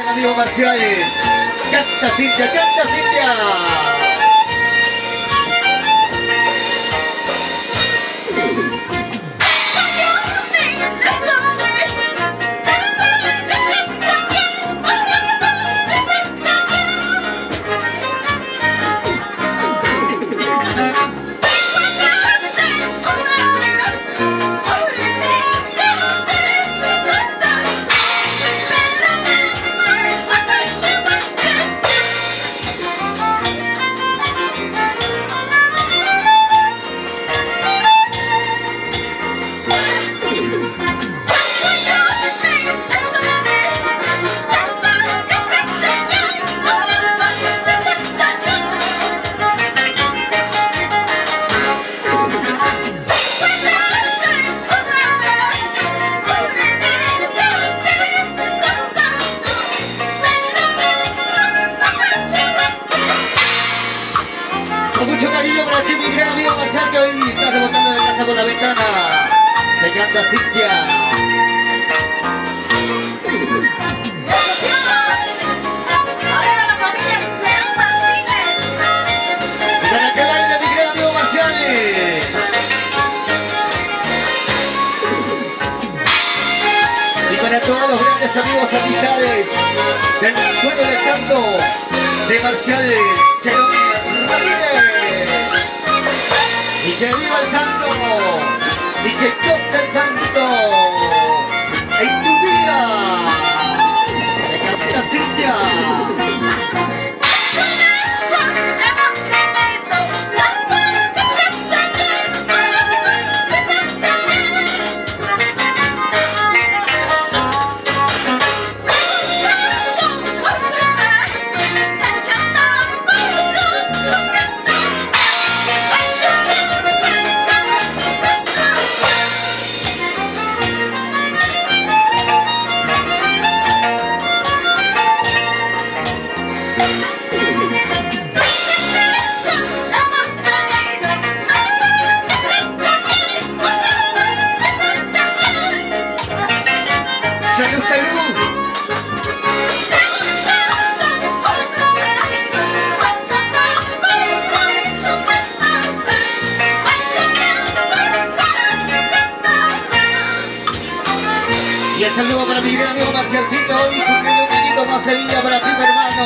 el amigo Marcial. Canta Cintia, canta Cintia. Con mucho cariño para ti, mi gran amigo Marcial, que hoy está rebotando de casa por la ventana. Se canta Cintia. Y para que baile mi gran amigo Marcial. Y para todos los grandes amigos, amistades del sueño del canto de Marcial Cherón Ramírez. Y que viva el santo, y que goce el santo en tu vida. Se canta Cintia. ¡Salud, salud! Y el saludo para mi gran amigo Marcialcito y cumpliendo un añito más Sevilla para ti, mi hermano.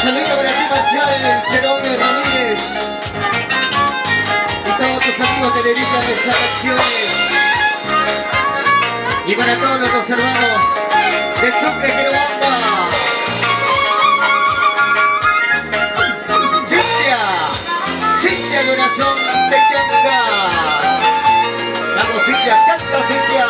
Saludo para ti, Marcial Cherón Ramírez. Y todos tus amigos que dedican estas canciones. Y para todos los hermanos de Sucre, Querobamba. Cintia Corazón te canta. Vamos Cintia, canta Cintia.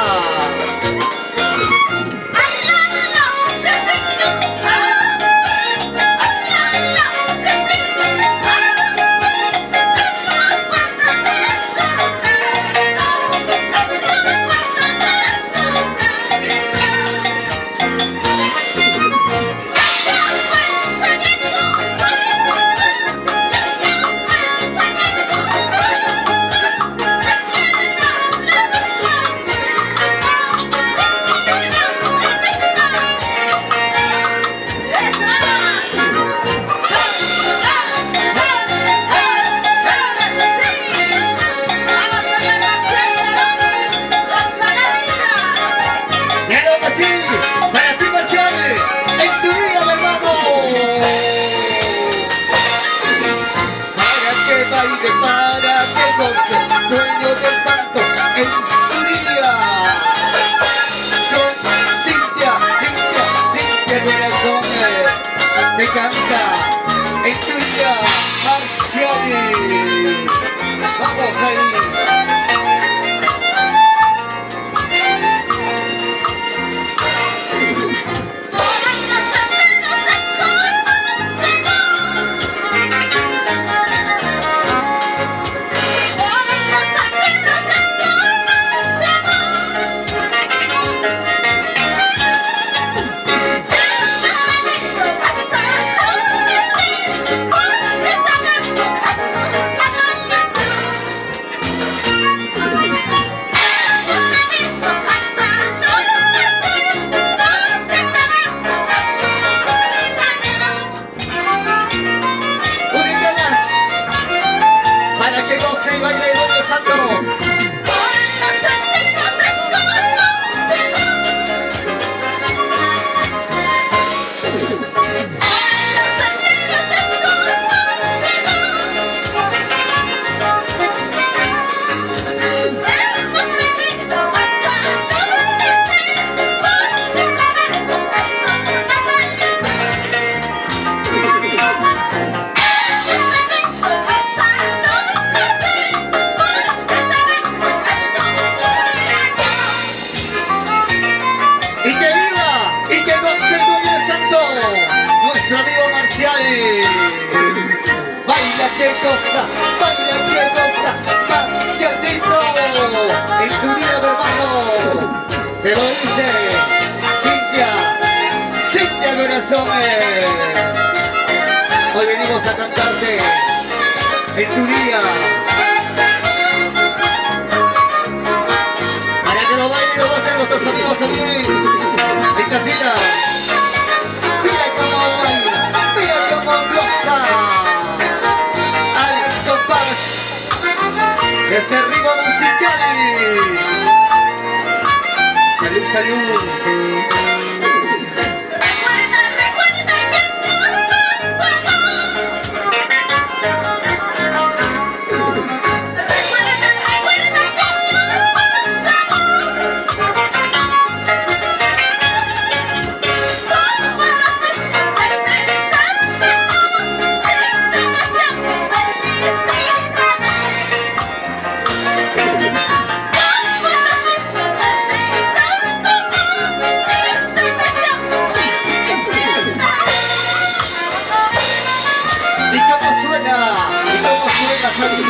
cosa, baila que goza, Marcialcito, en tu día, mi hermano, te lo dice Cintia Corazón. Hoy venimos a cantarte en tu día, para que lo bailen y lo gocen nuestros amigos también en casita. Mira cómo baila, mira cómo goza al compás de este ritmo musical. Salud, salud. ¿Y cómo suena? Javi?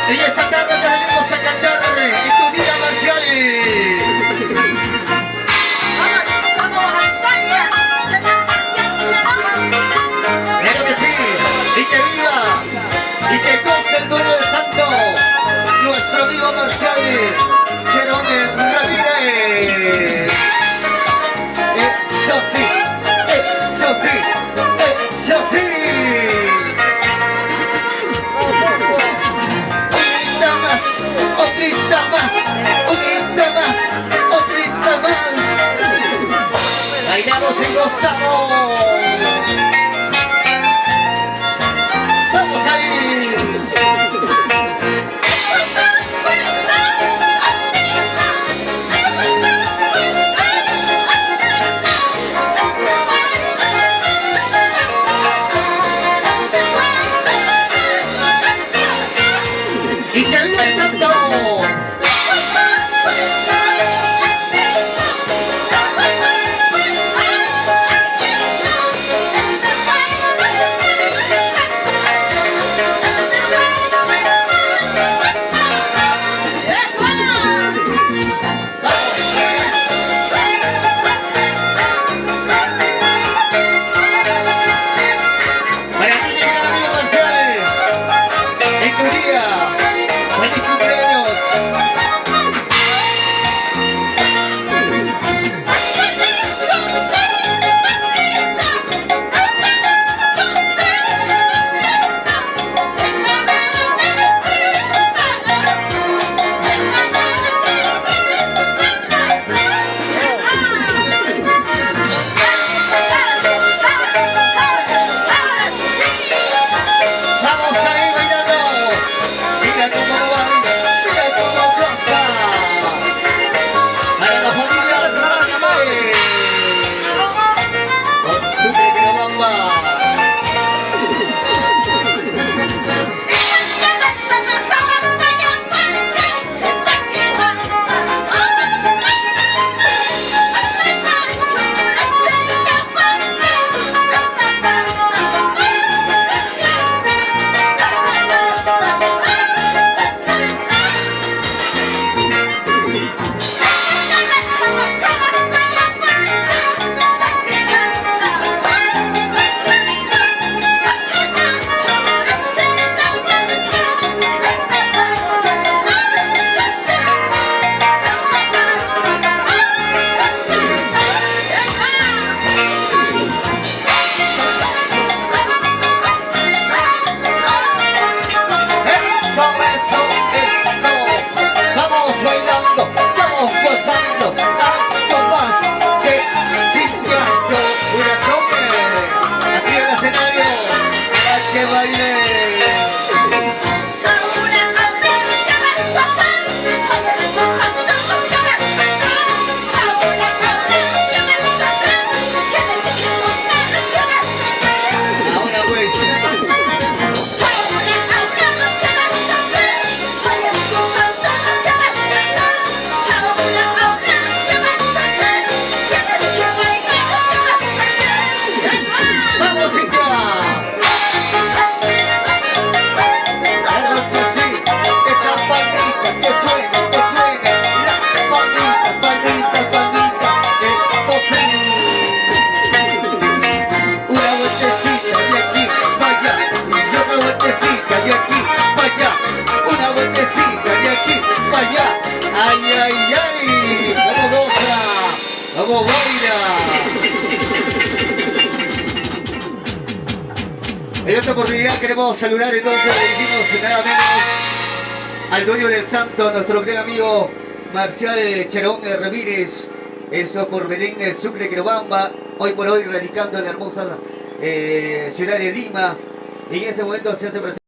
Y esa tarde te venimos a cantar en tu día, Marcial. ¡Vamos a España! Claro que sí, y que viva, y que goce el dueño del santo, nuestro amigo Marcial Cherón Ramírez. Eso sí, eso sí, eso sí. Otrita más, otrita más, otrita más. Bailamos y gozamos. Vamos ahí. Y que viva el santo. Para ti llega el amigo Marcial, en tu día, feliz cumpleaños. En esta oportunidad queremos saludar entonces, dirigimos nada menos al dueño del santo, nuestro gran amigo Marcial Cherón Ramírez, esto por Belén, Sucre, Quirobamba, hoy por hoy radicando en la hermosa ciudad de Lima, y en este momento se hace presente